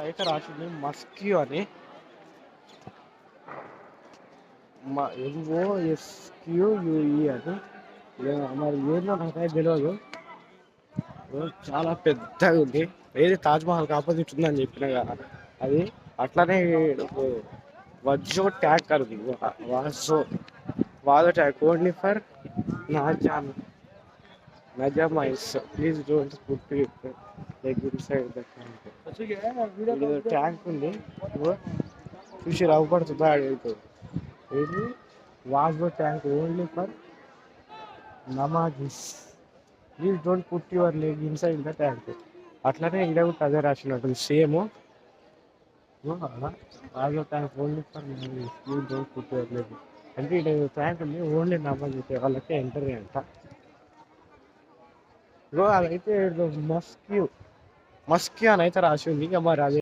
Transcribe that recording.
అయితే రాసింది మస్క్యూ అని. MOSQUE అని. మరి ఏందో నాకైతే తెలియదు. చాలా పెద్దగా ఉంది. ఏది తాజ్మహల్కి ఆపోజిట్ ఉందని చెప్పిన కదా అది. అట్లానే వజ్జో ట్యాంక్ అది. వాజో వాజో ట్యాంక్ ఓన్లీ ఫర్ నాజామ్ నజమైస్. Please don't put like inside the tank. Tank ఉంది చూసి రవ్వబడుతుందా అడుగుతుంది. ఏది వాజో ట్యాంక్ ఓన్లీ ఫర్ నమాజిస్. Please don't put your leg inside the tank. అట్లనే ఇక్కడ కూడా అదే రాసినట్టు సేమ్. వాజో ట్యాంక్ ఓన్లీ ఫర్ నమాజిస్. Please don't put your leg అంటే ఇక్కడ ట్యాంక్ ఉంది ఓన్లీ నమాజ్ చేసే వాళ్ళకి ఎంటర్ అంట. అదైతే మస్క్యూ మస్క్యూ అని అయితే రాసి ఉంది. ఇక మరి అది